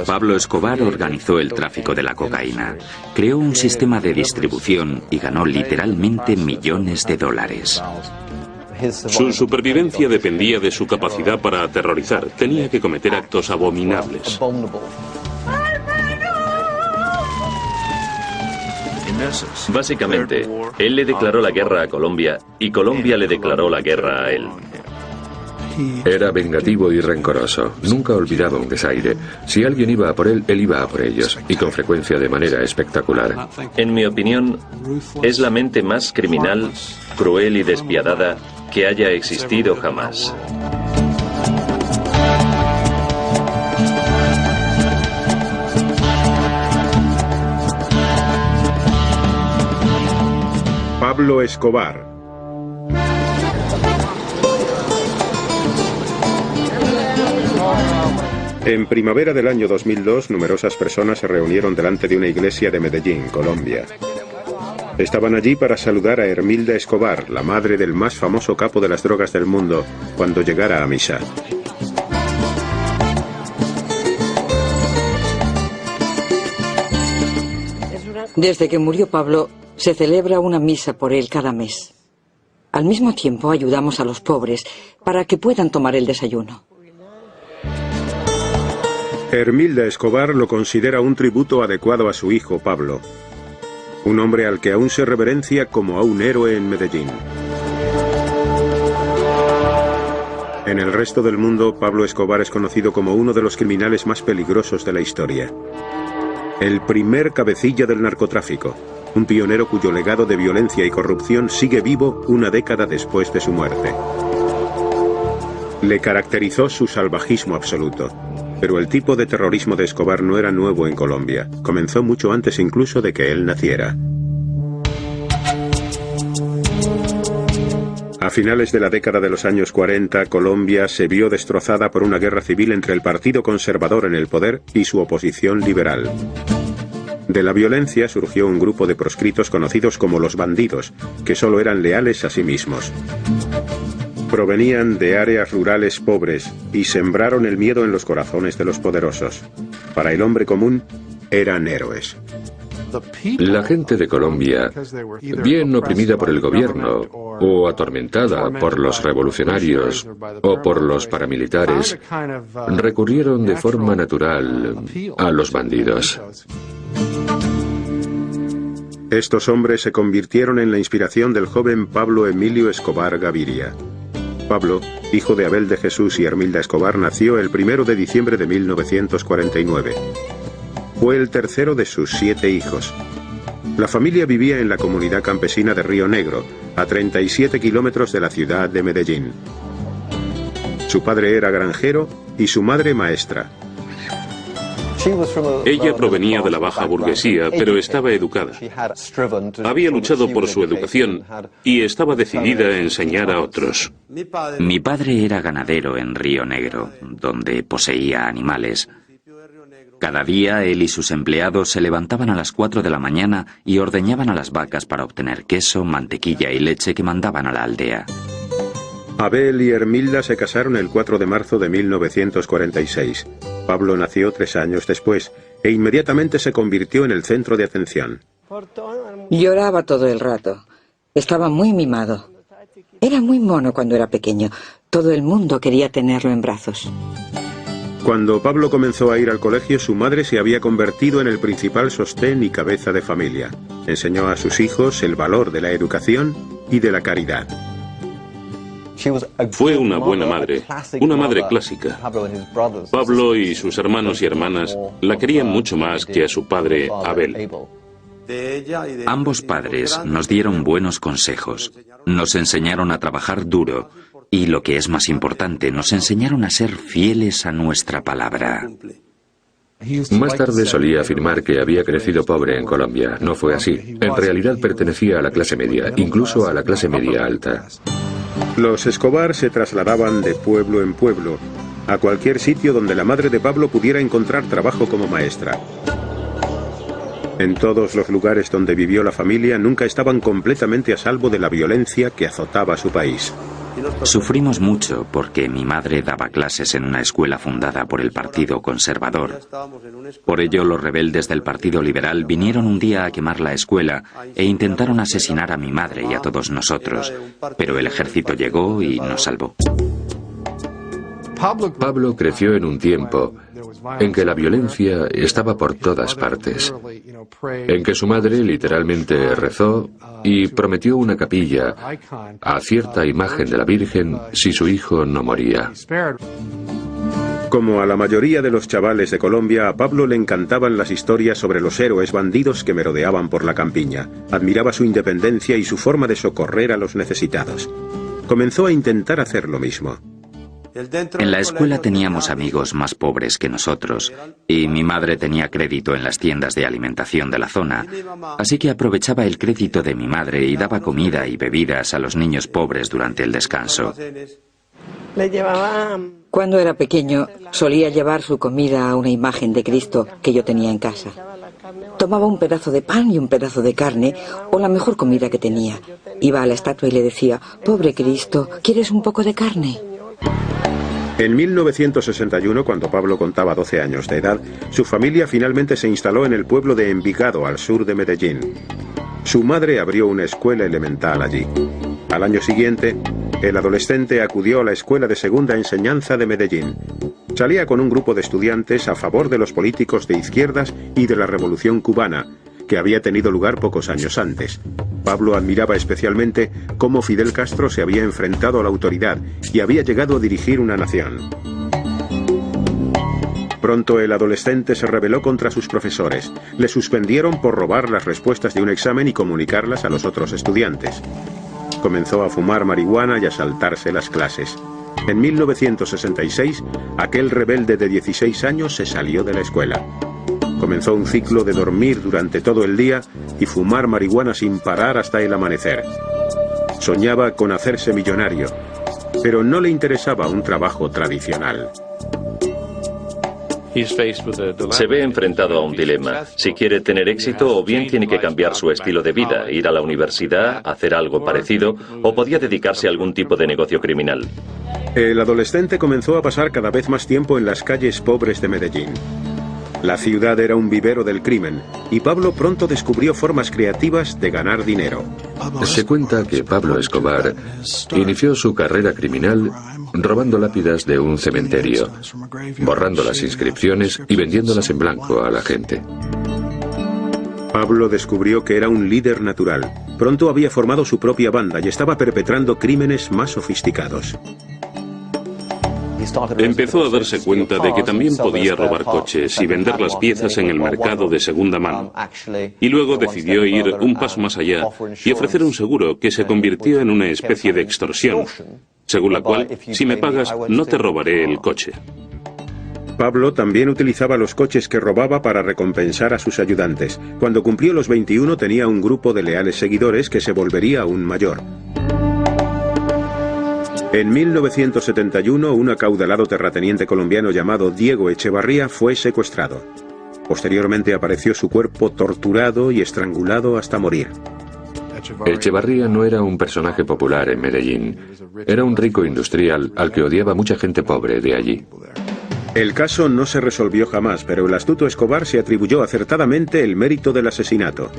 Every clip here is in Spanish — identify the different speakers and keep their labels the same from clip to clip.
Speaker 1: Pablo Escobar organizó el tráfico de la cocaína, creó un sistema de distribución y ganó literalmente millones de dólares.
Speaker 2: Su supervivencia dependía de su capacidad para aterrorizar. Tenía que cometer actos abominables.
Speaker 3: Básicamente, él le declaró la guerra a Colombia y Colombia le declaró la guerra a él.
Speaker 4: Era vengativo y rencoroso. Nunca olvidaba un desaire. Si alguien iba a por él, él iba a por ellos. Y con frecuencia de manera espectacular.
Speaker 3: En mi opinión, es la mente más criminal, cruel y despiadada que haya existido jamás.
Speaker 5: Pablo Escobar. En primavera del año 2002, numerosas personas se reunieron delante de una iglesia de Medellín, Colombia. Estaban allí para saludar a Hermilda Escobar, la madre del más famoso capo de las drogas del mundo, cuando llegara a misa.
Speaker 6: Desde que murió Pablo, se celebra una misa por él cada mes. Al mismo tiempo, ayudamos a los pobres para que puedan tomar el desayuno.
Speaker 5: Hermilda Escobar lo considera un tributo adecuado a su hijo Pablo, un hombre al que aún se reverencia como a un héroe en Medellín. En el resto del mundo, Pablo Escobar es conocido como uno de los criminales más peligrosos de la historia. El primer cabecilla del narcotráfico, un pionero cuyo legado de violencia y corrupción sigue vivo una década después de su muerte. Le caracterizó su salvajismo absoluto. Pero el tipo de terrorismo de Escobar no era nuevo en Colombia. Comenzó mucho antes incluso de que él naciera. A finales de la década de los años 40, Colombia se vio destrozada por una guerra civil entre el Partido Conservador en el poder y su oposición liberal. De la violencia surgió un grupo de proscritos conocidos como los bandidos, que solo eran leales a sí mismos. Provenían de áreas rurales pobres y sembraron el miedo en los corazones de los poderosos. Para el hombre común, eran héroes.
Speaker 4: La gente de Colombia, bien oprimida por el gobierno, o atormentada por los revolucionarios, o por los paramilitares, recurrieron de forma natural a los bandidos.
Speaker 5: Estos hombres se convirtieron en la inspiración del joven Pablo Emilio Escobar Gaviria. Pablo, hijo de Abel de Jesús y Hermilda Escobar, nació el 1 de diciembre de 1949. Fue el tercero de sus 7 hijos. La familia vivía en la comunidad campesina de Río Negro, a 37 kilómetros de la ciudad de Medellín. Su padre era granjero y su madre maestra.
Speaker 2: Ella provenía de la baja burguesía, pero estaba educada. Había luchado por su educación y estaba decidida a enseñar a otros.
Speaker 1: Mi padre era ganadero en Río Negro, donde poseía animales. Cada día él y sus empleados se levantaban a las 4 de la mañana y ordeñaban a las vacas para obtener queso, mantequilla y leche que mandaban a la aldea.
Speaker 5: Abel y Hermilda se casaron el 4 de marzo de 1946. Pablo nació 3 años después e inmediatamente se convirtió en el centro de atención.
Speaker 6: Lloraba todo el rato. Estaba muy mimado. Era muy mono cuando era pequeño. Todo el mundo quería tenerlo en brazos.
Speaker 5: Cuando Pablo comenzó a ir al colegio, su madre se había convertido en el principal sostén y cabeza de familia. Enseñó a sus hijos el valor de la educación y de la caridad.
Speaker 2: Fue una buena madre, una madre clásica. Pablo y sus hermanos y hermanas la querían mucho más que a su padre Abel.
Speaker 1: Ambos padres nos dieron buenos consejos, nos enseñaron a trabajar duro y, lo que es más importante, nos enseñaron a ser fieles a nuestra palabra.
Speaker 4: Más tarde solía afirmar que había crecido pobre en Colombia. No fue así. En realidad pertenecía a la clase media, incluso a la clase media alta.
Speaker 5: Los Escobar se trasladaban de pueblo en pueblo, a cualquier sitio donde la madre de Pablo pudiera encontrar trabajo como maestra. En todos los lugares donde vivió la familia nunca estaban completamente a salvo de la violencia que azotaba su país.
Speaker 1: Sufrimos mucho porque mi madre daba clases en una escuela fundada por el Partido Conservador. Por ello, los rebeldes del Partido Liberal vinieron un día a quemar la escuela e intentaron asesinar a mi madre y a todos nosotros, pero el ejército llegó y nos salvó.
Speaker 4: Pablo creció en un tiempo en que la violencia estaba por todas partes, en que su madre literalmente rezó y prometió una capilla a cierta imagen de la Virgen si su hijo no moría.
Speaker 5: Como a la mayoría de los chavales de Colombia, a Pablo le encantaban las historias sobre los héroes bandidos que merodeaban por la campiña. Admiraba su independencia y su forma de socorrer a los necesitados. Comenzó a intentar hacer lo mismo.
Speaker 1: En la escuela teníamos amigos más pobres que nosotros, y mi madre tenía crédito en las tiendas de alimentación de la zona, así que aprovechaba el crédito de mi madre y daba comida y bebidas a los niños pobres durante el descanso.
Speaker 6: Cuando era pequeño, solía llevar su comida a una imagen de Cristo que yo tenía en casa. Tomaba un pedazo de pan y un pedazo de carne, o la mejor comida que tenía. Iba a la estatua y le decía: «Pobre Cristo, ¿quieres un poco de carne?».
Speaker 5: En 1961, cuando Pablo contaba 12 años de edad, su familia finalmente se instaló en el pueblo de Envigado, al sur de Medellín. Su madre abrió una escuela elemental allí. Al año siguiente, el adolescente acudió a la Escuela de Segunda Enseñanza de Medellín. Salía con un grupo de estudiantes a favor de los políticos de izquierdas y de la Revolución Cubana, que había tenido lugar pocos años antes. Pablo admiraba especialmente cómo Fidel Castro se había enfrentado a la autoridad y había llegado a dirigir una nación. Pronto el adolescente se rebeló contra sus profesores. Le suspendieron por robar las respuestas de un examen y comunicarlas a los otros estudiantes. Comenzó a fumar marihuana y a saltarse las clases. En 1966, aquel rebelde de 16 años se salió de la escuela. Comenzó un ciclo de dormir durante todo el día y fumar marihuana sin parar hasta el amanecer. Soñaba con hacerse millonario, pero no le interesaba un trabajo tradicional.
Speaker 3: Se ve enfrentado a un dilema. Si quiere tener éxito, o bien tiene que cambiar su estilo de vida, ir a la universidad, hacer algo parecido, o podía dedicarse a algún tipo de negocio criminal.
Speaker 5: El adolescente comenzó a pasar cada vez más tiempo en las calles pobres de Medellín. La ciudad era un vivero del crimen, y Pablo pronto descubrió formas creativas de ganar dinero.
Speaker 4: Se cuenta que Pablo Escobar inició su carrera criminal robando lápidas de un cementerio, borrando las inscripciones y vendiéndolas en blanco a la gente.
Speaker 5: Pablo descubrió que era un líder natural. Pronto había formado su propia banda y estaba perpetrando crímenes más sofisticados.
Speaker 2: Empezó a darse cuenta de que también podía robar coches y vender las piezas en el mercado de segunda mano. Y luego decidió ir un paso más allá y ofrecer un seguro que se convirtió en una especie de extorsión, según la cual, si me pagas, no te robaré el coche.
Speaker 5: Pablo también utilizaba los coches que robaba para recompensar a sus ayudantes. Cuando cumplió los 21 tenía un grupo de leales seguidores que se volvería aún mayor. En 1971, un acaudalado terrateniente colombiano llamado Diego Echevarría fue secuestrado. Posteriormente apareció su cuerpo torturado y estrangulado hasta morir.
Speaker 4: Echevarría no era un personaje popular en Medellín. Era un rico industrial al que odiaba mucha gente pobre de allí.
Speaker 5: El caso no se resolvió jamás, pero el astuto Escobar se atribuyó acertadamente el mérito del asesinato.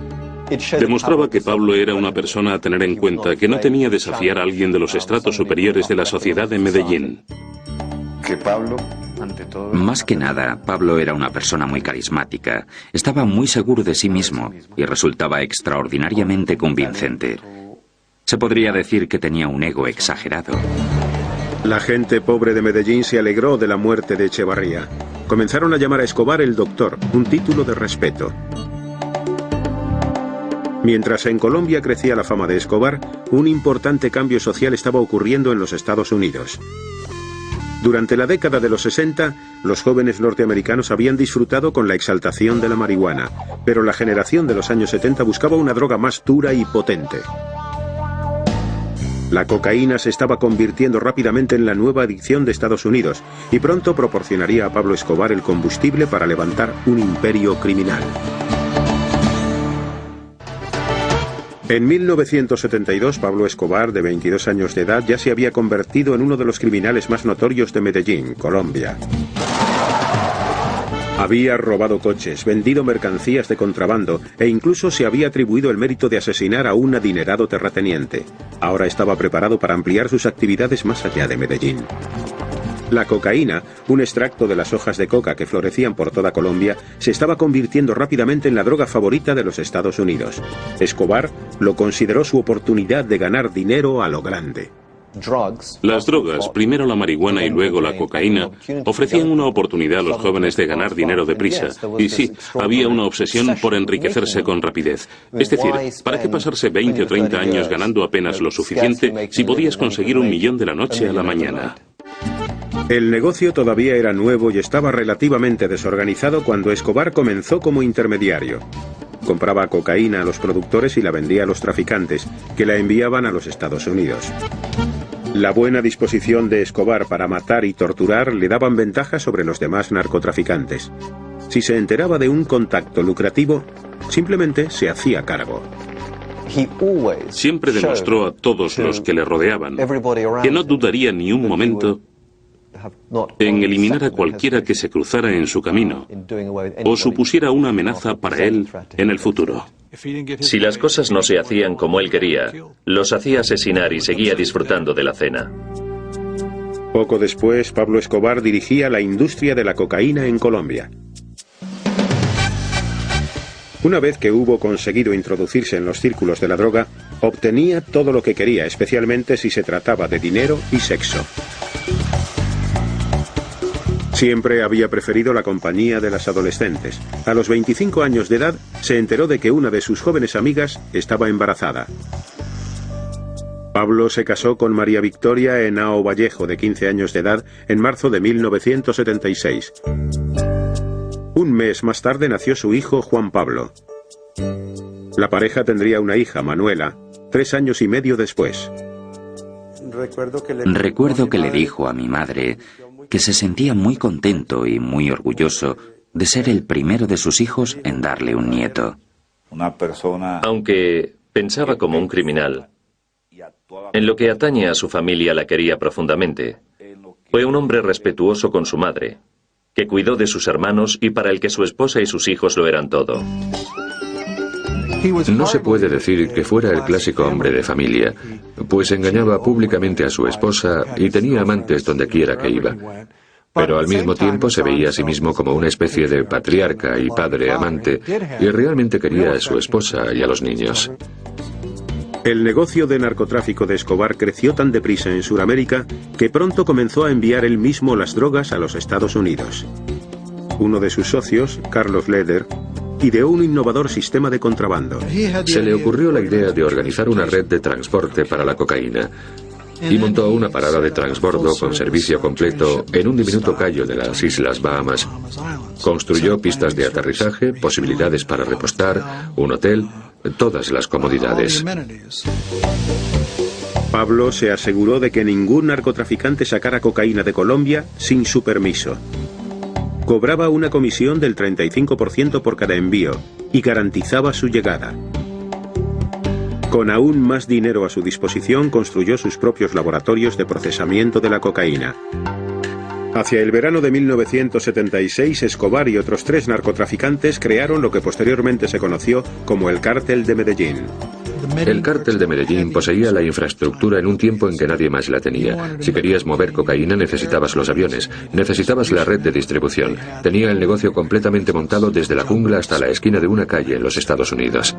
Speaker 2: Demostraba que Pablo era una persona a tener en cuenta, que no temía desafiar a alguien de los estratos superiores de la sociedad de Medellín.
Speaker 1: Más que nada, Pablo era una persona muy carismática, estaba muy seguro de sí mismo y resultaba extraordinariamente convincente. Se podría decir que tenía un ego exagerado.
Speaker 5: La gente pobre de Medellín se alegró de la muerte de Echevarría. Comenzaron a llamar a Escobar el Doctor, un título de respeto. Mientras en Colombia crecía la fama de Escobar, un importante cambio social estaba ocurriendo en los Estados Unidos. Durante la década de los 60, los jóvenes norteamericanos habían disfrutado con la exaltación de la marihuana, pero la generación de los años 70 buscaba una droga más dura y potente. La cocaína se estaba convirtiendo rápidamente en la nueva adicción de Estados Unidos y pronto proporcionaría a Pablo Escobar el combustible para levantar un imperio criminal. En 1972, Pablo Escobar, de 22 años de edad, ya se había convertido en uno de los criminales más notorios de Medellín, Colombia. Había robado coches, vendido mercancías de contrabando e incluso se había atribuido el mérito de asesinar a un adinerado terrateniente. Ahora estaba preparado para ampliar sus actividades más allá de Medellín. La cocaína, un extracto de las hojas de coca que florecían por toda Colombia, se estaba convirtiendo rápidamente en la droga favorita de los Estados Unidos. Escobar lo consideró su oportunidad de ganar dinero a lo grande.
Speaker 2: Las drogas, primero la marihuana y luego la cocaína, ofrecían una oportunidad a los jóvenes de ganar dinero deprisa. Y sí, había una obsesión por enriquecerse con rapidez. Es decir, ¿para qué pasarse 20 o 30 años ganando apenas lo suficiente si podías conseguir 1 millón de la noche a la mañana?
Speaker 5: El negocio todavía era nuevo y estaba relativamente desorganizado cuando Escobar comenzó como intermediario. Compraba cocaína a los productores y la vendía a los traficantes, que la enviaban a los Estados Unidos. La buena disposición de Escobar para matar y torturar le daban ventaja sobre los demás narcotraficantes. Si se enteraba de un contacto lucrativo, simplemente se hacía cargo.
Speaker 2: Siempre demostró a todos los que le rodeaban que no dudaría ni un momento en eliminar a cualquiera que se cruzara en su camino o supusiera una amenaza para él en el futuro.
Speaker 3: Si las cosas no se hacían como él quería, los hacía asesinar y seguía disfrutando de la cena.
Speaker 5: Poco después, Pablo Escobar dirigía la industria de la cocaína en Colombia. Una vez que hubo conseguido introducirse en los círculos de la droga, obtenía todo lo que quería, especialmente si se trataba de dinero y sexo. Siempre había preferido la compañía de las adolescentes. A los 25 años de edad, se enteró de que una de sus jóvenes amigas estaba embarazada. Pablo se casó con María Victoria Henao Vallejo, de 15 años de edad, en marzo de 1976. Un mes más tarde nació su hijo Juan Pablo. La pareja tendría una hija, Manuela, 3 años y medio después.
Speaker 1: Recuerdo que le dijo a mi madre que se sentía muy contento y muy orgulloso de ser el primero de sus hijos en darle un nieto.
Speaker 3: Aunque pensaba como un criminal, en lo que atañe a su familia la quería profundamente. Fue un hombre respetuoso con su madre, que cuidó de sus hermanos y para el que su esposa y sus hijos lo eran todo.
Speaker 4: No se puede decir que fuera el clásico hombre de familia, pues engañaba públicamente a su esposa y tenía amantes donde quiera que iba. Pero al mismo tiempo se veía a sí mismo como una especie de patriarca y padre amante, y realmente quería a su esposa y a los niños.
Speaker 5: El negocio de narcotráfico de Escobar creció tan deprisa en Sudamérica que pronto comenzó a enviar él mismo las drogas a los Estados Unidos. Uno de sus socios, Carlos Leder, ideó un innovador sistema de contrabando.
Speaker 4: Se le ocurrió la idea de organizar una red de transporte para la cocaína y montó una parada de transbordo con servicio completo en un diminuto cayo de las Islas Bahamas. Construyó pistas de aterrizaje, posibilidades para repostar, un hotel, todas las comodidades.
Speaker 5: Pablo se aseguró de que ningún narcotraficante sacara cocaína de Colombia sin su permiso. Cobraba una comisión del 35% por cada envío y garantizaba su llegada. Con aún más dinero a su disposición, construyó sus propios laboratorios de procesamiento de la cocaína. Hacia el verano de 1976, Escobar y otros 3 narcotraficantes crearon lo que posteriormente se conoció como el Cártel de Medellín.
Speaker 4: El Cártel de Medellín poseía la infraestructura en un tiempo en que nadie más la tenía. Si querías mover cocaína necesitabas los aviones, necesitabas la red de distribución. Tenía el negocio completamente montado desde la jungla hasta la esquina de una calle en los Estados Unidos.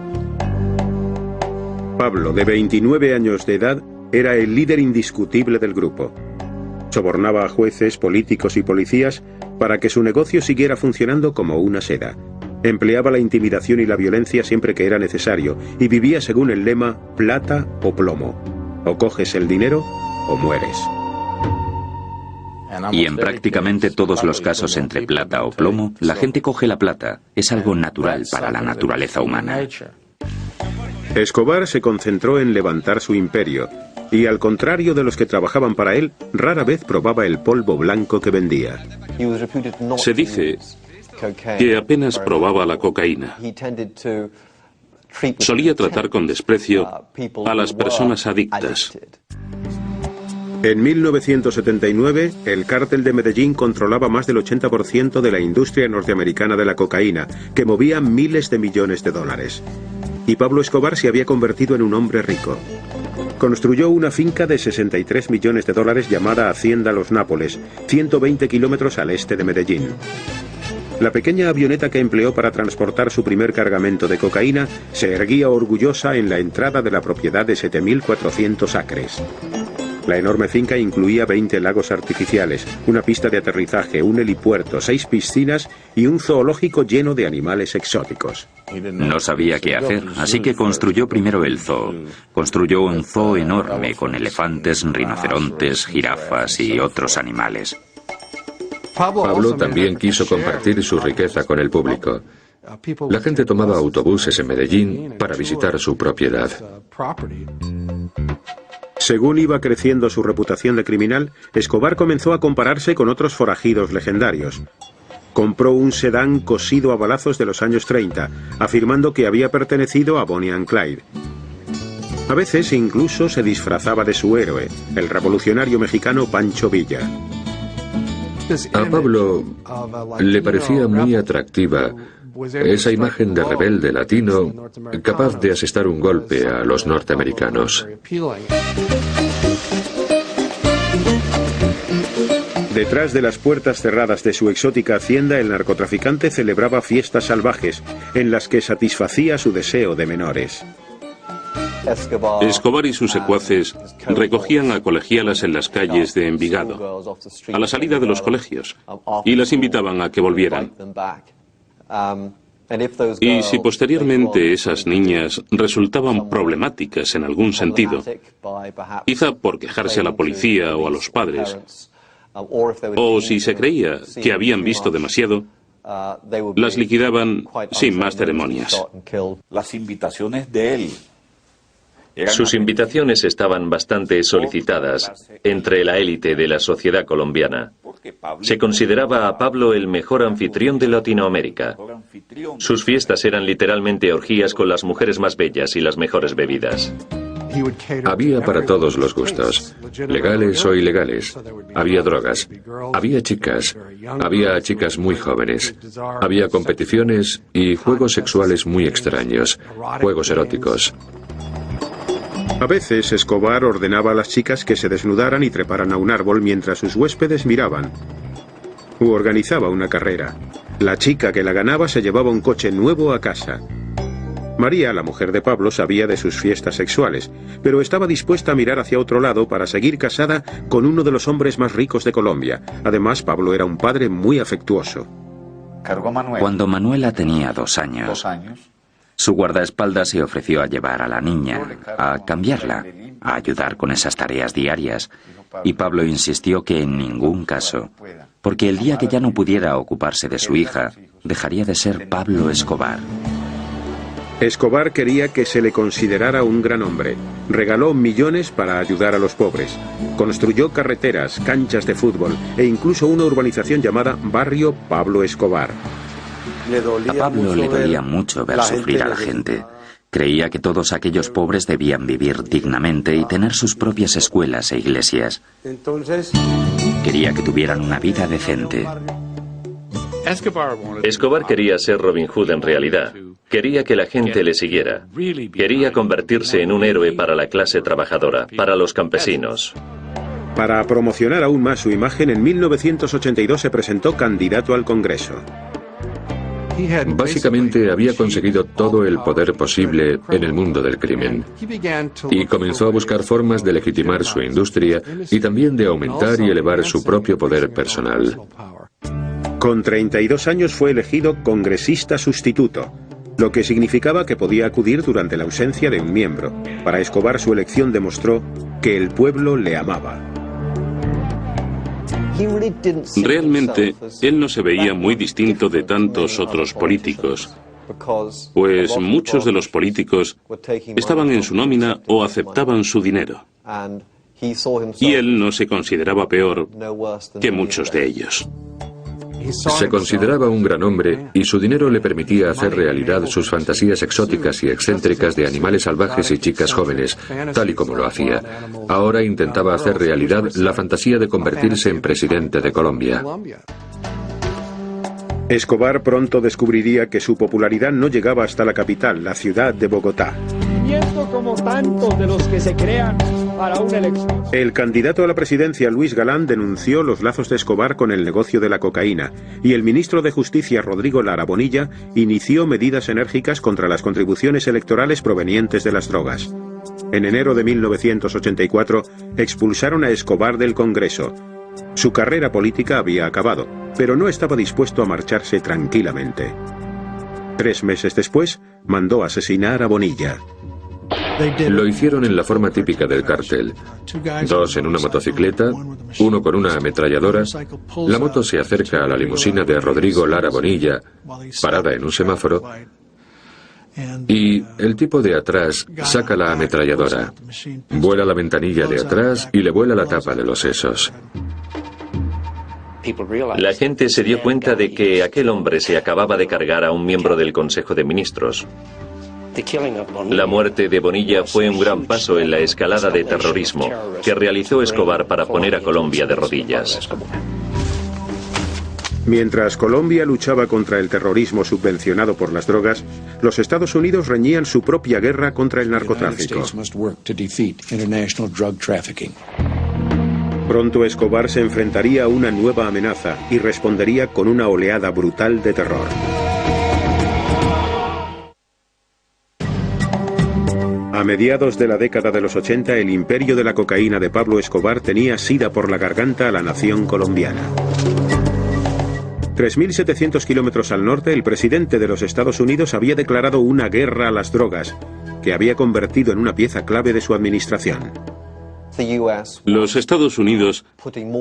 Speaker 5: Pablo, de 29 años de edad, era el líder indiscutible del grupo. Sobornaba a jueces, políticos y policías para que su negocio siguiera funcionando como una seda. Empleaba la intimidación y la violencia siempre que era necesario y vivía según el lema plata o plomo. O coges el dinero o mueres.
Speaker 1: Y en prácticamente todos los casos entre plata o plomo, la gente coge la plata. Es algo natural para la naturaleza humana.
Speaker 5: Escobar se concentró en levantar su imperio y, al contrario de los que trabajaban para él, rara vez probaba el polvo blanco que vendía.
Speaker 2: Se dice que apenas probaba la cocaína. solía tratar con desprecio a las personas adictas.
Speaker 5: En 1979, el cártel de Medellín controlaba más del 80% de la industria norteamericana de la cocaína, que movía miles de millones de dólares. Y Pablo Escobar se había convertido en un hombre rico. Construyó una finca de 63 millones de dólares llamada Hacienda Los Nápoles, 120 kilómetros al este de Medellín. La pequeña avioneta que empleó para transportar su primer cargamento de cocaína se erguía orgullosa en la entrada de la propiedad de 7.400 acres. La enorme finca incluía 20 lagos artificiales, una pista de aterrizaje, un helipuerto, 6 piscinas y un zoológico lleno de animales exóticos.
Speaker 1: No sabía qué hacer, así que construyó primero el zoo. Construyó un zoo enorme con elefantes, rinocerontes, jirafas y otros animales.
Speaker 4: Pablo también quiso compartir su riqueza con el público. La gente tomaba autobuses en Medellín para visitar su propiedad.
Speaker 5: Según iba creciendo su reputación de criminal, Escobar comenzó a compararse con otros forajidos legendarios. Compró un sedán cosido a balazos de los años 30, afirmando que había pertenecido a Bonnie and Clyde. A veces incluso se disfrazaba de su héroe, el revolucionario mexicano Pancho Villa.
Speaker 4: A Pablo le parecía muy atractiva esa imagen de rebelde latino capaz de asestar un golpe a los norteamericanos.
Speaker 5: Detrás de las puertas cerradas de su exótica hacienda, el narcotraficante celebraba fiestas salvajes, en las que satisfacía su deseo de menores.
Speaker 2: Escobar y sus secuaces recogían a colegialas en las calles de Envigado, a la salida de los colegios, y las invitaban a que volvieran. Y si posteriormente esas niñas resultaban problemáticas en algún sentido, quizá por quejarse a la policía o a los padres, o si se creía que habían visto demasiado, las liquidaban sin más ceremonias.
Speaker 7: Las invitaciones de él.
Speaker 3: Sus invitaciones estaban bastante solicitadas entre la élite de la sociedad colombiana. Se consideraba a Pablo el mejor anfitrión de Latinoamérica. Sus fiestas eran literalmente orgías con las mujeres más bellas y las mejores bebidas.
Speaker 4: Había para todos los gustos, legales o ilegales. Había drogas, había chicas muy jóvenes, había competiciones y juegos sexuales muy extraños, juegos eróticos.
Speaker 5: A veces Escobar ordenaba a las chicas que se desnudaran y treparan a un árbol mientras sus huéspedes miraban. U organizaba una carrera. La chica que la ganaba se llevaba un coche nuevo a casa. María, la mujer de Pablo, sabía de sus fiestas sexuales, pero estaba dispuesta a mirar hacia otro lado para seguir casada con uno de los hombres más ricos de Colombia. Además, Pablo era un padre muy afectuoso.
Speaker 1: Cuando Manuela tenía 2 años, su guardaespaldas se ofreció a llevar a la niña, a cambiarla, a ayudar con esas tareas diarias, y Pablo insistió que en ningún caso, porque el día que ya no pudiera ocuparse de su hija, dejaría de ser Pablo Escobar.
Speaker 5: Escobar quería que se le considerara un gran hombre. Regaló millones para ayudar a los pobres. Construyó carreteras, canchas de fútbol e incluso una urbanización llamada Barrio Pablo Escobar.
Speaker 1: A Pablo le dolía mucho ver sufrir a la gente. Creía que todos aquellos pobres debían vivir dignamente y tener sus propias escuelas e iglesias. Quería que tuvieran una vida decente.
Speaker 3: Escobar quería ser Robin Hood en realidad. Quería que la gente le siguiera. Quería convertirse en un héroe para la clase trabajadora, para los campesinos.
Speaker 5: Para promocionar aún más su imagen, en 1982 se presentó candidato al Congreso.
Speaker 4: Básicamente había conseguido todo el poder posible en el mundo del crimen y comenzó a buscar formas de legitimar su industria y también de aumentar y elevar su propio poder personal.
Speaker 5: Con 32 años fue elegido congresista sustituto, lo que significaba que podía acudir durante la ausencia de un miembro. Para Escobar su elección demostró que el pueblo le amaba.
Speaker 2: Realmente, él no se veía muy distinto de tantos otros políticos, pues muchos de los políticos estaban en su nómina o aceptaban su dinero, y él no se consideraba peor que muchos de ellos.
Speaker 4: Se consideraba un gran hombre y su dinero le permitía hacer realidad sus fantasías exóticas y excéntricas de animales salvajes y chicas jóvenes, tal y como lo hacía. Ahora intentaba hacer realidad la fantasía de convertirse en presidente de Colombia.
Speaker 5: Escobar pronto descubriría que su popularidad no llegaba hasta la capital, la ciudad de Bogotá.
Speaker 8: Como tantos de los que se crean para una elección.
Speaker 5: El candidato a la presidencia, Luis Galán, denunció los lazos de Escobar con el negocio de la cocaína, y el ministro de Justicia, Rodrigo Lara Bonilla, inició medidas enérgicas contra las contribuciones electorales provenientes de las drogas. En enero de 1984, expulsaron a Escobar del Congreso. Su carrera política había acabado, pero no estaba dispuesto a marcharse tranquilamente. 3 meses después, mandó asesinar a Bonilla.
Speaker 4: Lo hicieron en la forma típica del cártel. 2 en una motocicleta, 1 con una ametralladora. La moto se acerca a la limusina de Rodrigo Lara Bonilla, parada en un semáforo, y el tipo de atrás saca la ametralladora, vuela la ventanilla de atrás y le vuela la tapa de los sesos.
Speaker 3: La gente se dio cuenta de que aquel hombre se acababa de cargar a un miembro del Consejo de Ministros. La muerte de Bonilla fue un gran paso en la escalada de terrorismo que realizó Escobar para poner a Colombia de rodillas.
Speaker 5: Mientras Colombia luchaba contra el terrorismo subvencionado por las drogas, los Estados Unidos reñían su propia guerra contra el narcotráfico. Pronto Escobar se enfrentaría a una nueva amenaza y respondería con una oleada brutal de terror. A mediados de la década de los 80, el imperio de la cocaína de Pablo Escobar tenía sida por la garganta a la nación colombiana. 3.700 kilómetros al norte, el presidente de los Estados Unidos había declarado una guerra a las drogas, que había convertido en una pieza clave de su administración.
Speaker 2: Los Estados Unidos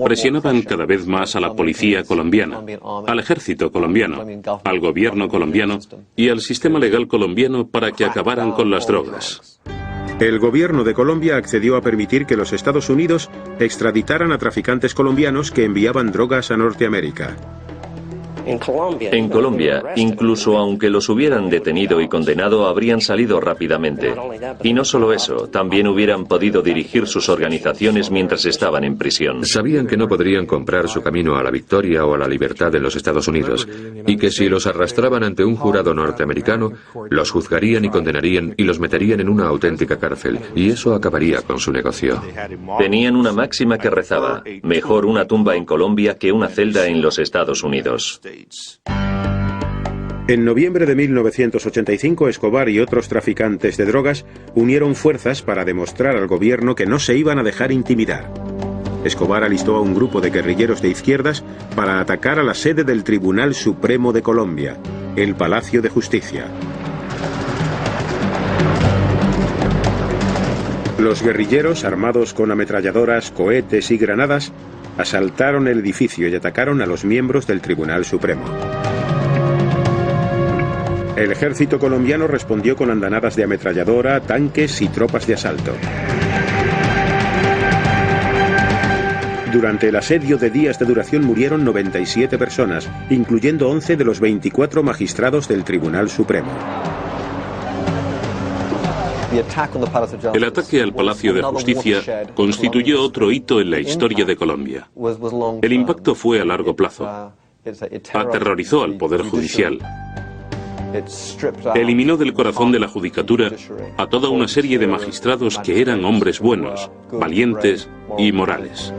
Speaker 2: presionaban cada vez más a la policía colombiana, al ejército colombiano, al gobierno colombiano y al sistema legal colombiano para que acabaran con las drogas.
Speaker 5: El gobierno de Colombia accedió a permitir que los Estados Unidos extraditaran a traficantes colombianos que enviaban drogas a Norteamérica.
Speaker 3: En Colombia, incluso aunque los hubieran detenido y condenado, habrían salido rápidamente. Y no solo eso, también hubieran podido dirigir sus organizaciones mientras estaban en prisión.
Speaker 4: Sabían que no podrían comprar su camino a la victoria o a la libertad en los Estados Unidos, y que si los arrastraban ante un jurado norteamericano, los juzgarían y condenarían y los meterían en una auténtica cárcel, y eso acabaría con su negocio.
Speaker 3: Tenían una máxima que rezaba: mejor una tumba en Colombia que una celda en los Estados Unidos.
Speaker 5: En noviembre de 1985, Escobar y otros traficantes de drogas unieron fuerzas para demostrar al gobierno que no se iban a dejar intimidar. Escobar alistó a un grupo de guerrilleros de izquierdas para atacar a la sede del Tribunal Supremo de Colombia, el Palacio de Justicia. Los guerrilleros, armados con ametralladoras, cohetes y granadas, asaltaron el edificio y atacaron a los miembros del Tribunal Supremo. El ejército colombiano respondió con andanadas de ametralladora, tanques y tropas de asalto. Durante el asedio de días de duración murieron 97 personas, incluyendo 11 de los 24 magistrados del Tribunal Supremo.
Speaker 2: El ataque al Palacio de Justicia constituyó otro hito en la historia de Colombia. El impacto fue a largo plazo. Aterrorizó al Poder Judicial. Eliminó del corazón de la judicatura a toda una serie de magistrados que eran hombres buenos, valientes y morales.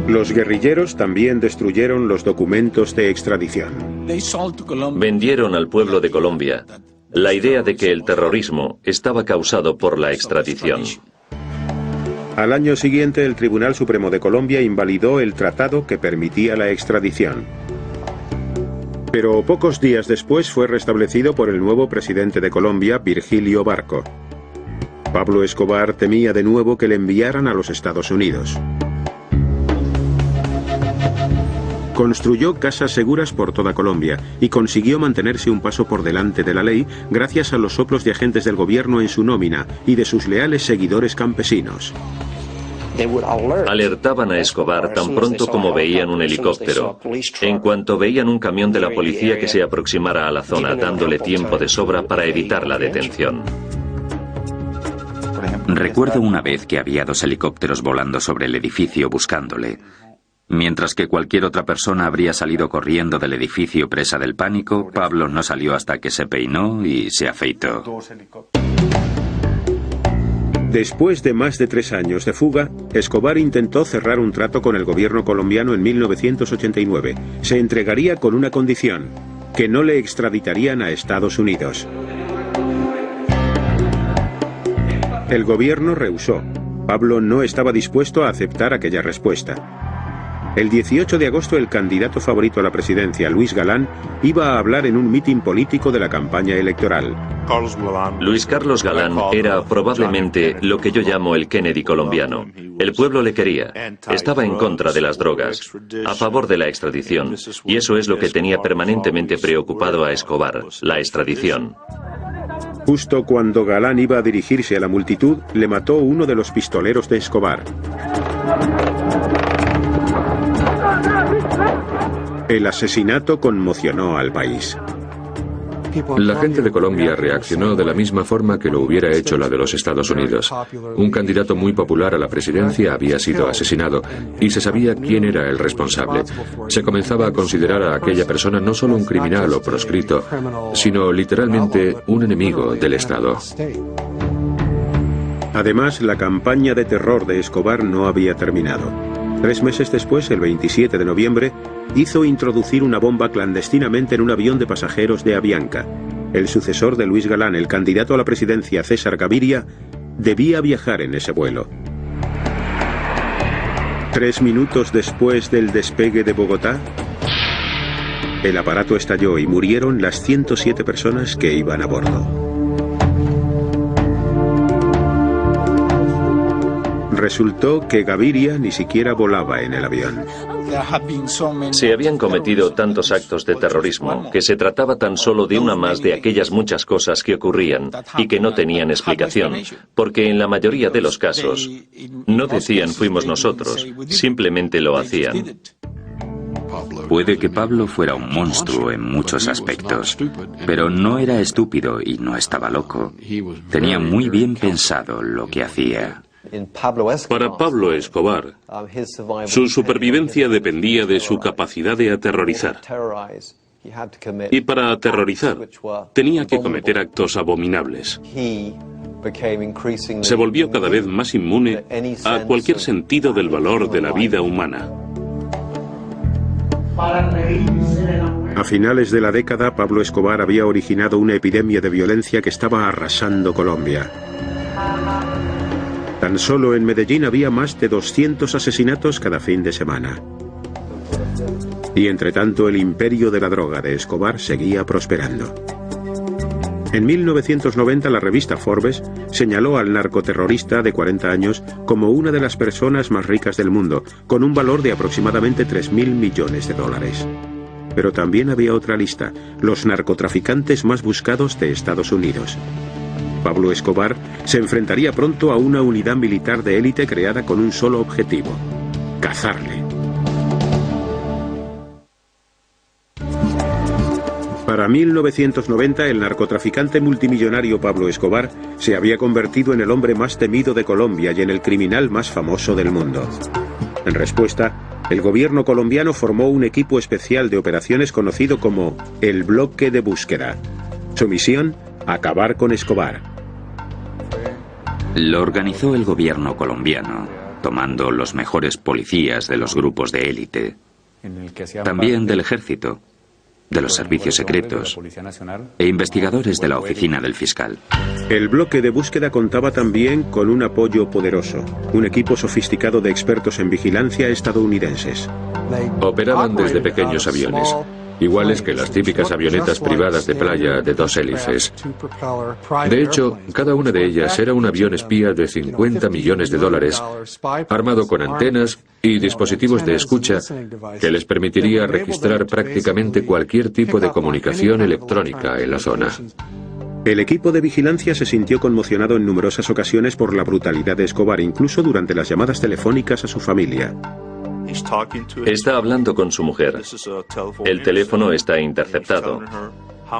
Speaker 5: Los guerrilleros también destruyeron los documentos de extradición.
Speaker 3: Vendieron al pueblo de Colombia la idea de que el terrorismo estaba causado por la extradición.
Speaker 5: Al año siguiente, el Tribunal Supremo de Colombia invalidó el tratado que permitía la extradición. Pero pocos días después fue restablecido por el nuevo presidente de Colombia, Virgilio Barco. Pablo Escobar temía de nuevo que le enviaran a los Estados Unidos. Construyó casas seguras por toda Colombia y consiguió mantenerse un paso por delante de la ley gracias a los soplos de agentes del gobierno en su nómina y de sus leales seguidores campesinos.
Speaker 3: Alertaban a Escobar tan pronto como veían un helicóptero, en cuanto veían un camión de la policía que se aproximara a la zona, dándole tiempo de sobra para evitar la detención.
Speaker 1: Recuerdo una vez que había 2 helicópteros volando sobre el edificio buscándole. Mientras que cualquier otra persona habría salido corriendo del edificio presa del pánico, Pablo no salió hasta que se peinó y se afeitó.
Speaker 5: Después de más de 3 años de fuga, Escobar intentó cerrar un trato con el gobierno colombiano en 1989. Se entregaría con una condición: que no le extraditarían a Estados Unidos. El gobierno rehusó. Pablo no estaba dispuesto a aceptar aquella respuesta. El 18 de agosto, el candidato favorito a la presidencia, Luis Galán, iba a hablar en un mitin político de la campaña electoral.
Speaker 3: Luis Carlos Galán era probablemente lo que yo llamo el Kennedy colombiano. El pueblo le quería. Estaba en contra de las drogas, a favor de la extradición. Y eso es lo que tenía permanentemente preocupado a Escobar, la extradición.
Speaker 5: Justo cuando Galán iba a dirigirse a la multitud, le mató uno de los pistoleros de Escobar. El asesinato conmocionó al país.
Speaker 4: La gente de Colombia reaccionó de la misma forma que lo hubiera hecho la de los Estados Unidos. Un candidato muy popular a la presidencia había sido asesinado y se sabía quién era el responsable. Se comenzaba a considerar a aquella persona no solo un criminal o proscrito, sino literalmente un enemigo del Estado.
Speaker 5: Además, la campaña de terror de Escobar no había terminado. 3 meses después, el 27 de noviembre, hizo introducir una bomba clandestinamente en un avión de pasajeros de Avianca. El sucesor de Luis Galán, el candidato a la presidencia César Gaviria, debía viajar en ese vuelo. 3 minutos después del despegue de Bogotá, el aparato estalló y murieron las 107 personas que iban a bordo. Resultó que Gaviria ni siquiera volaba en el avión.
Speaker 3: Se habían cometido tantos actos de terrorismo que se trataba tan solo de una más de aquellas muchas cosas que ocurrían y que no tenían explicación, porque en la mayoría de los casos no decían fuimos nosotros, simplemente lo hacían.
Speaker 1: Puede que Pablo fuera un monstruo en muchos aspectos, pero no era estúpido y no estaba loco. Tenía muy bien pensado lo que hacía.
Speaker 2: Para Pablo Escobar, su supervivencia dependía de su capacidad de aterrorizar. Y para aterrorizar, tenía que cometer actos abominables. Se volvió cada vez más inmune a cualquier sentido del valor de la vida humana.
Speaker 5: A finales de la década, Pablo Escobar había originado una epidemia de violencia que estaba arrasando Colombia. Tan solo en Medellín había más de 200 asesinatos cada fin de semana. Y entre tanto, el imperio de la droga de Escobar seguía prosperando. En 1990, la revista Forbes señaló al narcoterrorista de 40 años como una de las personas más ricas del mundo, con un valor de aproximadamente $3.000 millones. Pero también había otra lista: los narcotraficantes más buscados de Estados Unidos. Pablo Escobar se enfrentaría pronto a una unidad militar de élite creada con un solo objetivo: cazarle. Para 1990, el narcotraficante multimillonario Pablo Escobar se había convertido en el hombre más temido de Colombia y en el criminal más famoso del mundo. En respuesta, el gobierno colombiano formó un equipo especial de operaciones conocido como el Bloque de Búsqueda. Su misión: acabar con Escobar.
Speaker 1: Lo organizó el gobierno colombiano, tomando los mejores policías de los grupos de élite, también del ejército, de los servicios secretos e investigadores de la oficina del fiscal.
Speaker 5: El bloque de búsqueda contaba también con un apoyo poderoso, un equipo sofisticado de expertos en vigilancia estadounidenses.
Speaker 4: Operaban desde pequeños aviones, iguales que las típicas avionetas privadas de playa de 2 hélices. De hecho, cada una de ellas era un avión espía de $50 millones, armado con antenas y dispositivos de escucha que les permitiría registrar prácticamente cualquier tipo de comunicación electrónica en la zona.
Speaker 5: El equipo de vigilancia se sintió conmocionado en numerosas ocasiones por la brutalidad de Escobar, incluso durante las llamadas telefónicas a su familia.
Speaker 3: Está hablando con su mujer. El teléfono está interceptado.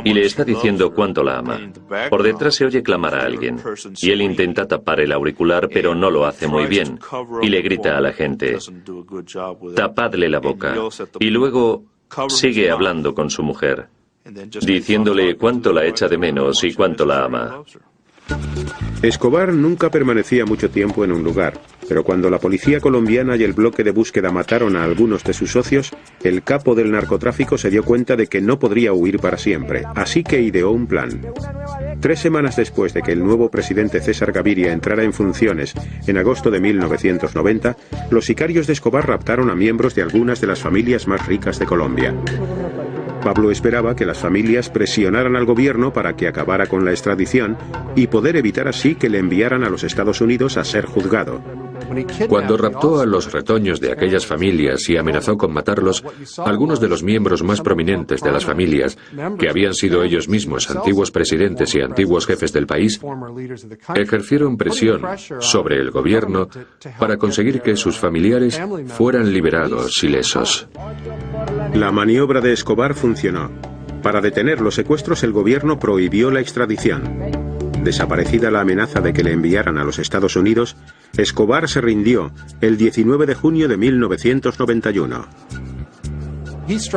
Speaker 3: Y le está diciendo cuánto la ama. Por detrás se oye clamar a alguien. Y él intenta tapar el auricular, pero no lo hace muy bien. Y le grita a la gente: tapadle la boca. Y luego sigue hablando con su mujer, diciéndole cuánto la echa de menos y cuánto la ama.
Speaker 5: Escobar nunca permanecía mucho tiempo en un lugar, pero cuando la policía colombiana y el bloque de búsqueda mataron a algunos de sus socios, el capo del narcotráfico se dio cuenta de que no podría huir para siempre, así que ideó un plan. 3 semanas después de que el nuevo presidente César Gaviria entrara en funciones, en agosto de 1990, los sicarios de Escobar raptaron a miembros de algunas de las familias más ricas de Colombia. Pablo esperaba que las familias presionaran al gobierno para que acabara con la extradición y poder evitar así que le enviaran a los Estados Unidos a ser juzgado.
Speaker 4: Cuando raptó a los retoños de aquellas familias y amenazó con matarlos, algunos de los miembros más prominentes de las familias, que habían sido ellos mismos antiguos presidentes y antiguos jefes del país, ejercieron presión sobre el gobierno para conseguir que sus familiares fueran liberados ilesos.
Speaker 5: La maniobra de Escobar funcionó. Para detener los secuestros, el gobierno prohibió la extradición. Desaparecida la amenaza de que le enviaran a los Estados Unidos, Escobar se rindió el 19 de junio de 1991.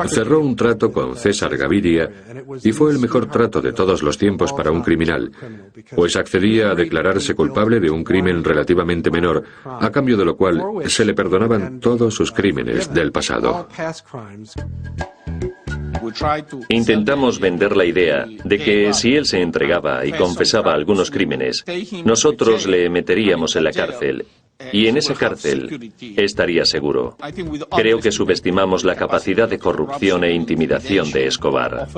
Speaker 4: Cerró un trato con César Gaviria y fue el mejor trato de todos los tiempos para un criminal, pues accedía a declararse culpable de un crimen relativamente menor, a cambio de lo cual se le perdonaban todos sus crímenes del pasado.
Speaker 3: Intentamos vender la idea de que si él se entregaba y confesaba algunos crímenes, nosotros le meteríamos en la cárcel. Y en esa cárcel estaría seguro. Creo que subestimamos la capacidad de corrupción e intimidación de Escobar.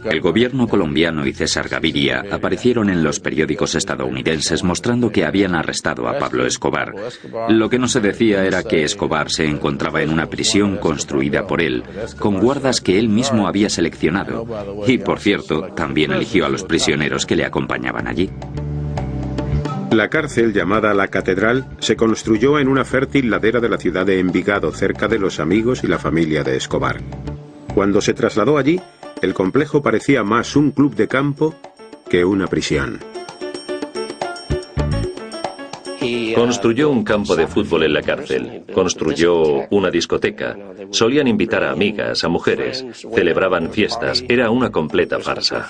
Speaker 1: El gobierno colombiano y César Gaviria aparecieron en los periódicos estadounidenses mostrando que habían arrestado a Pablo Escobar. Lo que no se decía era que Escobar se encontraba en una prisión construida por él, con guardas que él mismo había seleccionado. Y, por cierto, también eligió a los prisioneros que le acompañaban allí.
Speaker 5: La cárcel, llamada La Catedral, se construyó en una fértil ladera de la ciudad de Envigado, cerca de los amigos y la familia de Escobar. Cuando se trasladó allí, el complejo parecía más un club de campo que una prisión.
Speaker 3: Construyó un campo de fútbol en la cárcel, construyó una discoteca, solían invitar a amigas, a mujeres, celebraban fiestas, era una completa farsa.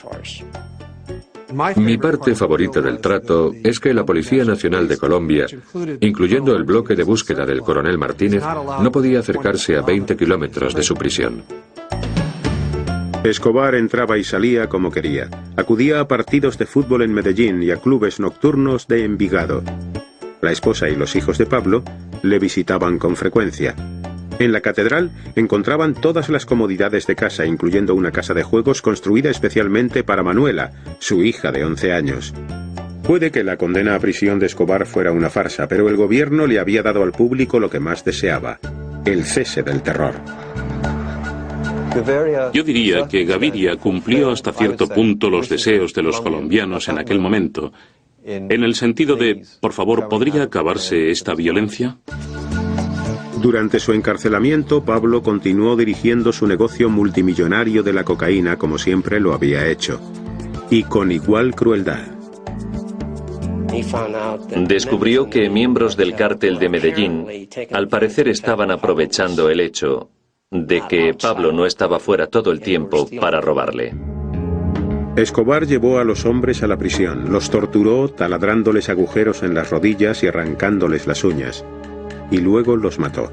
Speaker 4: Mi parte favorita del trato es que la Policía Nacional de Colombia, incluyendo el bloque de búsqueda del coronel Martínez, no podía acercarse a 20 kilómetros de su prisión.
Speaker 5: Escobar entraba y salía como quería. Acudía a partidos de fútbol en Medellín y a clubes nocturnos de Envigado. La esposa y los hijos de Pablo le visitaban con frecuencia. En la catedral encontraban todas las comodidades de casa, incluyendo una casa de juegos construida especialmente para Manuela, su hija de 11 años. Puede que la condena a prisión de Escobar fuera una farsa, pero el gobierno le había dado al público lo que más deseaba: el cese del terror.
Speaker 2: Yo diría que Gaviria cumplió hasta cierto punto los deseos de los colombianos en aquel momento, en el sentido de, por favor, ¿podría acabarse esta violencia?
Speaker 5: Durante su encarcelamiento, Pablo continuó dirigiendo su negocio multimillonario de la cocaína como siempre lo había hecho, y con igual crueldad.
Speaker 3: Descubrió que miembros del cártel de Medellín, al parecer, estaban aprovechando el hecho de que Pablo no estaba fuera todo el tiempo para robarle.
Speaker 5: Escobar llevó a los hombres a la prisión, los torturó taladrándoles agujeros en las rodillas y arrancándoles las uñas, y luego los mató.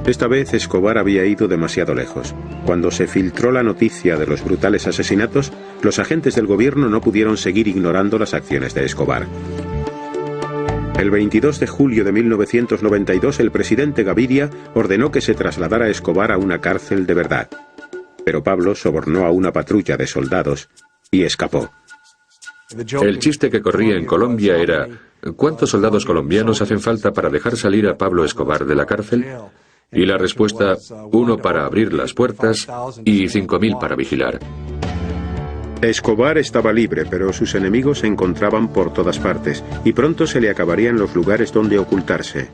Speaker 5: Esta vez Escobar había ido demasiado lejos. Cuando se filtró la noticia de los brutales asesinatos, los agentes del gobierno no pudieron seguir ignorando las acciones de Escobar. El 22 de julio de 1992, el presidente Gaviria ordenó que se trasladara a Escobar a una cárcel de verdad. Pero Pablo sobornó a una patrulla de soldados y escapó.
Speaker 4: El chiste que corría en Colombia era: ¿cuántos soldados colombianos hacen falta para dejar salir a Pablo Escobar de la cárcel? Y la respuesta, 1 para abrir las puertas y 5.000 para vigilar.
Speaker 5: Escobar estaba libre, pero sus enemigos se encontraban por todas partes, y pronto se le acabarían los lugares donde ocultarse.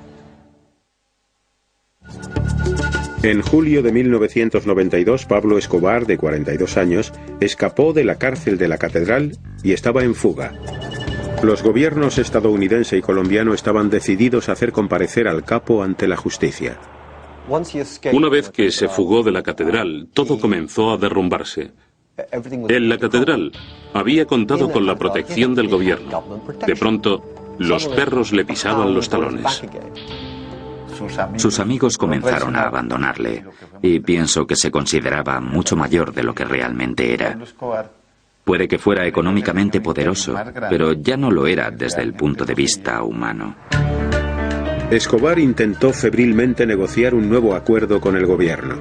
Speaker 5: En julio de 1992, Pablo Escobar, de 42 años, escapó de la cárcel de la Catedral y estaba en fuga. Los gobiernos estadounidense y colombiano estaban decididos a hacer comparecer al capo ante la justicia.
Speaker 2: Una vez que se fugó de la Catedral, todo comenzó a derrumbarse. En la Catedral había contado con la protección del gobierno. De pronto, los perros le pisaban los talones.
Speaker 1: Sus amigos comenzaron a abandonarle, y pienso que se consideraba mucho mayor de lo que realmente era. Puede que fuera económicamente poderoso, pero ya no lo era desde el punto de vista humano.
Speaker 5: Escobar intentó febrilmente negociar un nuevo acuerdo con el gobierno.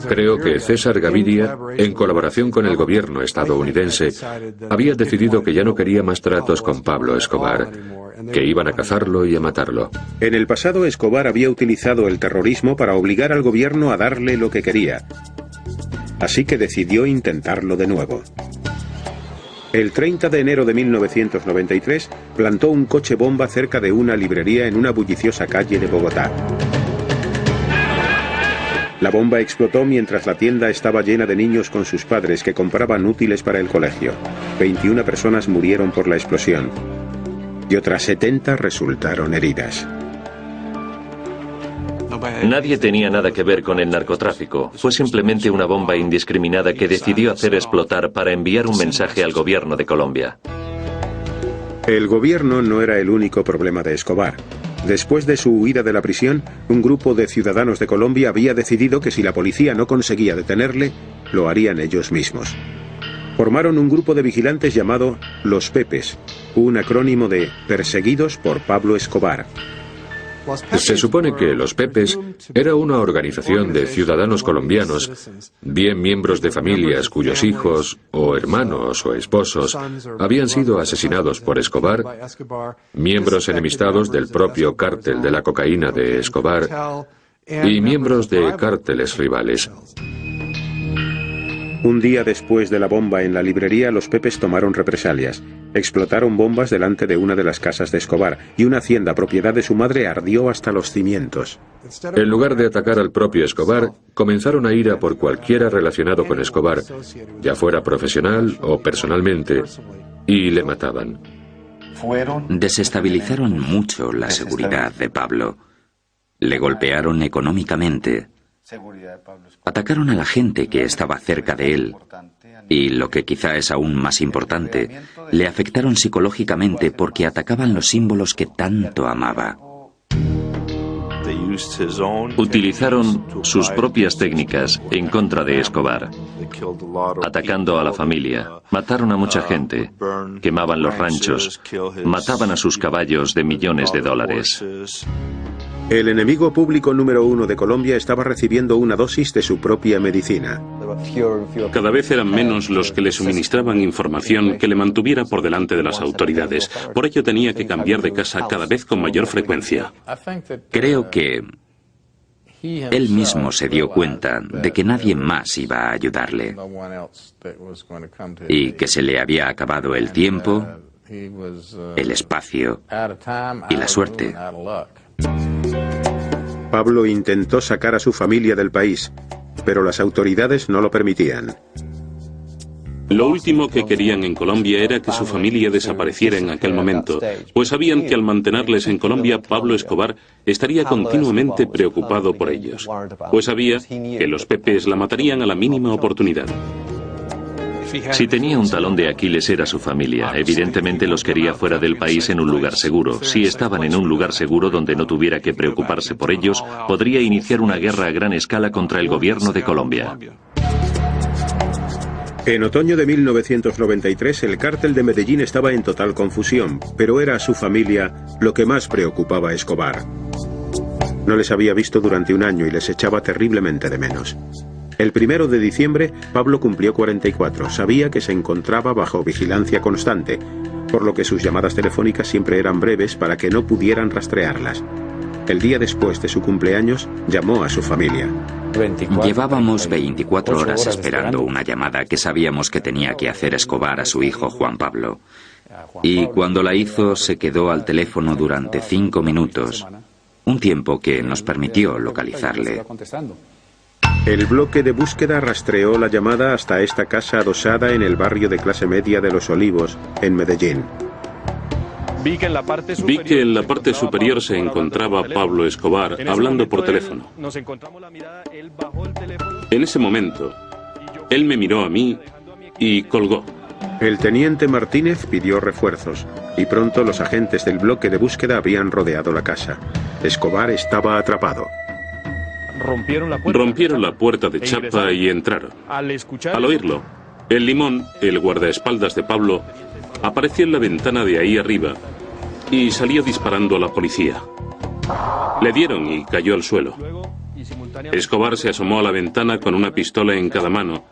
Speaker 4: Creo que César Gaviria, en colaboración con el gobierno estadounidense, había decidido que ya no quería más tratos con Pablo Escobar, que iban a cazarlo y a matarlo.
Speaker 5: En el pasado, Escobar había utilizado el terrorismo para obligar al gobierno a darle lo que quería. Así que decidió intentarlo de nuevo. El 30 de enero de 1993, plantó un coche bomba cerca de una librería en una bulliciosa calle de Bogotá. La bomba explotó mientras la tienda estaba llena de niños con sus padres que compraban útiles para el colegio. 21 personas murieron por la explosión y otras 70 resultaron heridas.
Speaker 3: Nadie tenía nada que ver con el narcotráfico. Fue simplemente una bomba indiscriminada que decidió hacer explotar para enviar un mensaje al gobierno de Colombia.
Speaker 5: El gobierno no era el único problema de Escobar. Después de su huida de la prisión, un grupo de ciudadanos de Colombia había decidido que si la policía no conseguía detenerle, lo harían ellos mismos. Formaron un grupo de vigilantes llamado Los Pepes, un acrónimo de Perseguidos por Pablo Escobar.
Speaker 4: Se supone que Los Pepes era una organización de ciudadanos colombianos, bien miembros de familias cuyos hijos, o hermanos o esposos, habían sido asesinados por Escobar, miembros enemistados del propio cártel de la cocaína de Escobar y miembros de cárteles rivales.
Speaker 5: Un día después de la bomba en la librería, los Pepes tomaron represalias. Explotaron bombas delante de una de las casas de Escobar y una hacienda propiedad de su madre ardió hasta los cimientos.
Speaker 4: En lugar de atacar al propio Escobar, comenzaron a ir a por cualquiera relacionado con Escobar, ya fuera profesional o personalmente, y le mataban.
Speaker 1: Desestabilizaron mucho la seguridad de Pablo. Le golpearon económicamente. Atacaron a la gente que estaba cerca de él y, lo que quizá es aún más importante, le afectaron psicológicamente porque atacaban los símbolos que tanto amaba.
Speaker 3: Utilizaron sus propias técnicas en contra de Escobar, atacando a la familia, mataron a mucha gente, quemaban los ranchos, mataban a sus caballos de millones de dólares.
Speaker 5: El enemigo público número 1 de Colombia estaba recibiendo una dosis de su propia medicina.
Speaker 2: Cada vez eran menos los que le suministraban información que le mantuviera por delante de las autoridades. Por ello tenía que cambiar de casa cada vez con mayor frecuencia.
Speaker 1: Creo que él mismo se dio cuenta de que nadie más iba a ayudarle y que se le había acabado el tiempo, el espacio y la suerte.
Speaker 5: Pablo intentó sacar a su familia del país, pero las autoridades no lo permitían.
Speaker 2: Lo último que querían en Colombia era que su familia desapareciera en aquel momento, pues sabían que al mantenerles en Colombia, Pablo Escobar estaría continuamente preocupado por ellos, pues sabía que los Pepes la matarían a la mínima oportunidad.
Speaker 3: Si tenía un talón de Aquiles era su familia. Evidentemente los quería fuera del país en un lugar seguro. Si estaban en un lugar seguro donde no tuviera que preocuparse por ellos, podría iniciar una guerra a gran escala contra el gobierno de Colombia.
Speaker 5: En otoño de 1993, el cártel de Medellín estaba en total confusión, pero era a su familia lo que más preocupaba a Escobar. No les había visto durante un año y les echaba terriblemente de menos. El 1 de diciembre, Pablo cumplió 44. Sabía que se encontraba bajo vigilancia constante, por lo que sus llamadas telefónicas siempre eran breves para que no pudieran rastrearlas. el día después de su cumpleaños, llamó a su familia.
Speaker 1: Llevábamos 24 horas esperando una llamada que sabíamos que tenía que hacer Escobar a su hijo Juan Pablo. Y cuando la hizo, se quedó al teléfono durante 5 minutos, un tiempo que nos permitió localizarle.
Speaker 5: El bloque de búsqueda rastreó la llamada hasta esta casa adosada en el barrio de clase media de Los Olivos, en Medellín.
Speaker 2: Vi que en la parte superior se encontraba Pablo Escobar hablando por teléfono. En ese momento, él me miró a mí y colgó.
Speaker 5: El teniente Martínez pidió refuerzos y pronto los agentes del bloque de búsqueda habían rodeado la casa. Escobar estaba atrapado.
Speaker 2: Rompieron la puerta de chapa y entraron. Al oírlo, el Limón, el guardaespaldas de Pablo, apareció en la ventana de ahí arriba y salió disparando a la policía. Le dieron y cayó al suelo. Escobar se asomó a la ventana con una pistola en cada mano,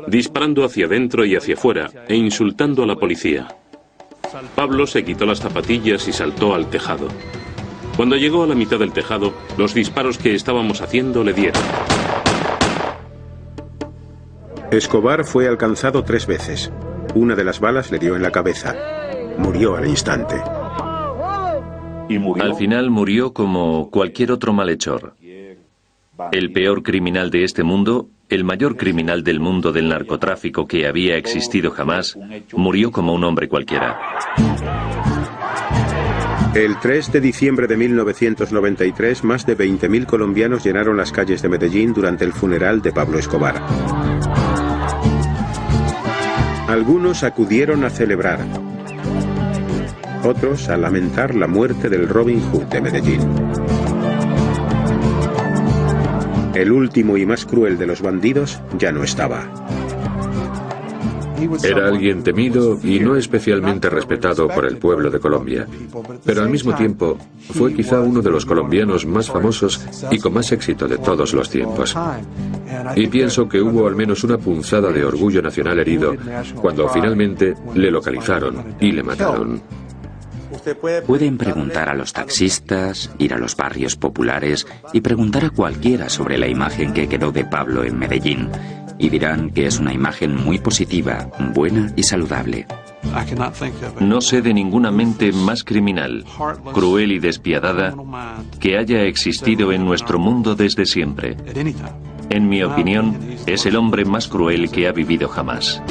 Speaker 2: disparando hacia adentro y hacia afuera e insultando a la policía. Pablo se quitó las zapatillas y saltó al tejado. Cuando llegó a la mitad del tejado, los disparos que estábamos haciendo le dieron.
Speaker 5: Escobar fue alcanzado 3 veces. Una de las balas le dio en la cabeza. Murió al instante.
Speaker 3: Al final murió como cualquier otro malhechor. El peor criminal de este mundo, el mayor criminal del mundo del narcotráfico que había existido jamás, murió como un hombre cualquiera.
Speaker 5: El 3 de diciembre de 1993, más de 20.000 colombianos llenaron las calles de Medellín durante el funeral de Pablo Escobar. Algunos acudieron a celebrar, otros a lamentar la muerte del Robin Hood de Medellín. El último y más cruel de los bandidos ya no estaba.
Speaker 4: Era alguien temido y no especialmente respetado por el pueblo de Colombia, pero al mismo tiempo fue quizá uno de los colombianos más famosos y con más éxito de todos los tiempos. Y pienso que hubo al menos una punzada de orgullo nacional herido cuando finalmente le localizaron y le mataron.
Speaker 1: Pueden preguntar a los taxistas, ir a los barrios populares y preguntar a cualquiera sobre la imagen que quedó de Pablo en Medellín. Y dirán que es una imagen muy positiva, buena y saludable.
Speaker 3: No sé de ninguna mente más criminal, cruel y despiadada que haya existido en nuestro mundo desde siempre. En mi opinión, es el hombre más cruel que ha vivido jamás.